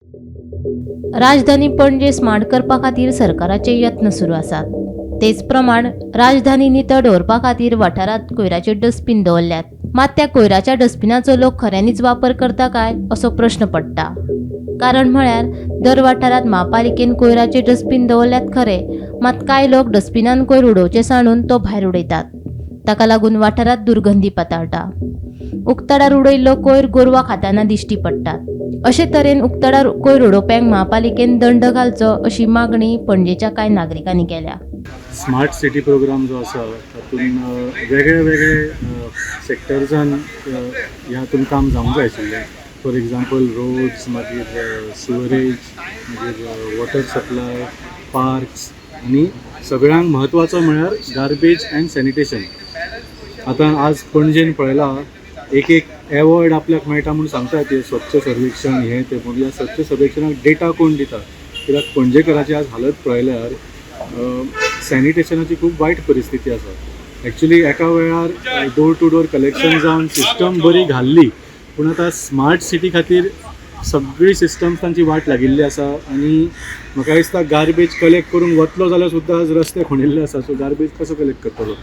राजधानी पणजे स्मार्ट करपा खातीर सरकाराचे यत्न सुरू आसात. तेच प्रमाण राजधानी नितळ दवरपा खातीर वाठारांत कोयराचे डस्टबीन दवरल्यात. मात त्या कोयराच्या डस्टबिनाचो लोक खऱ्यांनीच वापर करता काय असो प्रश्न पडटा. कारण म्हळ्यार दर वाठारांत महापालिकेन कोयराचे डस्टबीन दवरल्यात खरे, मात कांय लोक डस्टबिनान कोयर उडोवचे सांडून तो भायर उडयतात. ताका लागून वाठारांत दुर्गंधी पातळटा. उक्तडार उडयल्लो कोयर गोरवां खाताना दिश्टी पडटात. अशे तरेन उक्तडार कोयर उडोवप्यांक महापालिकेन दंड घालचो अशी मागणी पणजेच्या कांय नागरिकांनी केल्या. स्मार्ट सिटी प्रोग्राम जो आसा तातूंत वेगळे वेगळे सेक्टर्सान ह्यातून काम जावंक जाय आशिल्लें. फॉर एग्जाम्पल रोड्स, मागीर सिवरेज, मागीर वॉटर सप्लाय, पार्क्स आनी सगळ्यांक म्हत्वाचो म्हळ्यार गार्बेज अँड सॅनिटेशन. आतां आज पणजेन पळयलां एक एवॉर्ड आपल्याक मेळटा म्हूण सांगता ते स्वच्छ सर्वेक्षण हें तें. पूण ह्या स्वच्छ सर्वेक्षणाक डेटा कोण दिता? कित्याक पणजेकरांची आज हालत पळयल्यार सॅनिटेशनाची खूब वायट परिस्थिती आसा. एक्चुली एका वेळार डोर टू डोर कलेक्शन जावन सिस्टम बरी घाल्ली, पूण आतां स्मार्ट सिटी खातीर सगळी सिस्टम्स तांची वाट लागिल्ली आसा. आनी म्हाका दिसता गार्बेज कलेक्ट करून वतलो जाल्यार सुद्दां आज रस्ते खणिल्ले आसा. सो गार्बेज कसो कलेक्ट करतलो?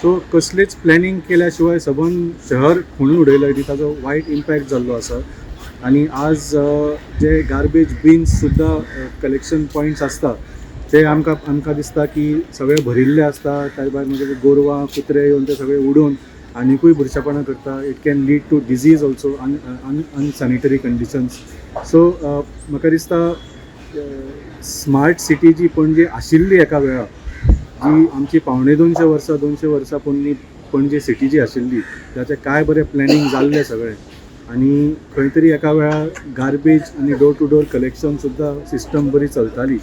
सो कसलीच प्लॅनिंग केल्या शिवाय सबंद शहर खणून उडयलं ती ताजो वायट इम्पॅक्ट जाल्लो आसा. आनी आज जे गार्बेज बिन्स सुद्दां कलेक्शन पॉयंट्स आसता ते आमकां दिसता की सगळे भरिल्ले आसता. त्या भायर मागीर गोरवां कुत्रे येवन ते सगळे उडोवन आनिकूय बुरशेपणां करता. It can lead to disease also, unsanitary conditions. So म्हाका दिसता स्मार्ट सिटी जी पणजे आशिल्ली एका वेळार, जी आमची 250 वर्सां पणजे सिटी जी आशिल्ली, ताचें काय बरें प्लॅनिंग जाल्लें सगळें. आनी खंय तरी एका वेळार गार्बेज आनी डोर टू डोर कलेक्शन सुद्दां सिस्टम बरी चलताली,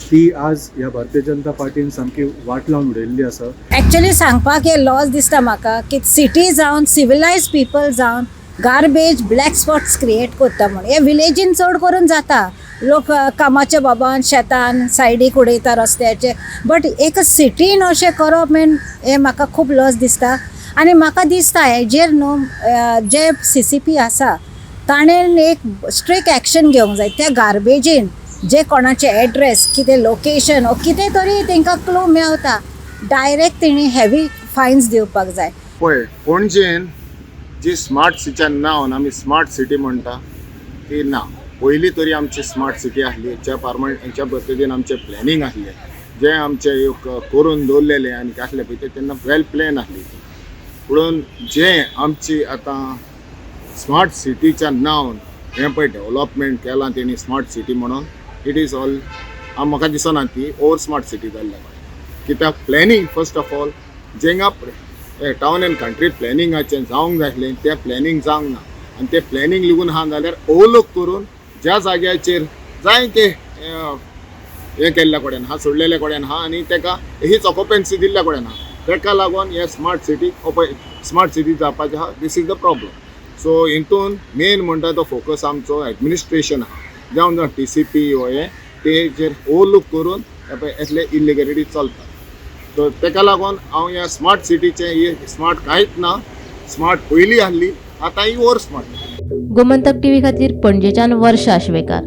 ती आज ह्या भारतीय जनता पार्टीन सामकी वाट लावन उडयल्ली आसा. एक्चुअली सांगपाक हे लॉस दिसता म्हाका की सिटी जावन सिविलायज पीपल जावन गार्बेज ब्लॅक स्पॉट्स क्रिएट करता म्हण. हे विलेजीन चड करून जाता. लोक कामाच्या बाबान शेतान सायडीक उडयता रस्त्याचे, बट एक सिटीन अशें करप हे म्हाका खूब लॉस दिसता. आनी म्हाका दिसता हेजेर न्हू जे CCP आसा ताणें एक स्ट्रिक्ट एक्शन घेवंक जाय. त्या गार्बेजीन जे कोणाचे एड्रेस, कितें लोकेशन ओ कितें तरी तांकां क्लू मेळटा, डायरेक्ट तेणी हेवी फायन्स दिवपाक जाय. पळय, पणजेन जी स्मार्ट सिटीच्या नांवान आमी स्मार्ट सिटी म्हणटा ती ना. पयलीं तरी आमची स्मार्ट सिटी आसली, ज्या पद्दतीन आमचें प्लॅनिंग आसलें, जें आमचें करून दवरलेलें आनी आसलें पळय तें तेन्ना वेल प्लॅन आसली. पूण जें आमची आतां स्मार्ट सिटीच्या नांवान हें पळय डेवलपमेंट केलां तेणी स्मार्ट सिटी म्हणून, इट इज ऑल म्हाका दिसना ती ओवर स्मार्ट सिटी जाल्ल्या. कित्याक प्लॅनिंग फर्स्ट ऑफ ऑल जेंगा टावन एंड कंट्री प्लॅनिंगाचें जावंक जाय आसलें तें प्लॅनिंग जावंक ना. आनी तें प्लॅनिंग लिगून आहा जाल्यार ओवरलूक करून ज्या जाग्याचेर जाय ते हें केल्ल्या कडेन आहा, सोडलेल्या कडेन आहा आनी ताका हीच ऑक्युपन्सी दिल्ल्या कडेन आहा. ताका लागून हे स्मार्ट सिटी जावपाचें आहा. This is the problem. So हितून मेन म्हणटा तो फोकस आमचो एडमिनिस्ट्रेशन आहा, जावं TCP हो हे तेजेर ओवरलूक करून येतले इलिगॅलिटी चलता. सो ताका लागून हांव ह्या स्मार्ट सिटीचें स्मार्ट कांयच ना. स्मार्ट पयलीं आसली, आतां ही ओवर स्मार्ट. गोमंतक TV खातीर पणजेच्यान वर्षा आशवेकार.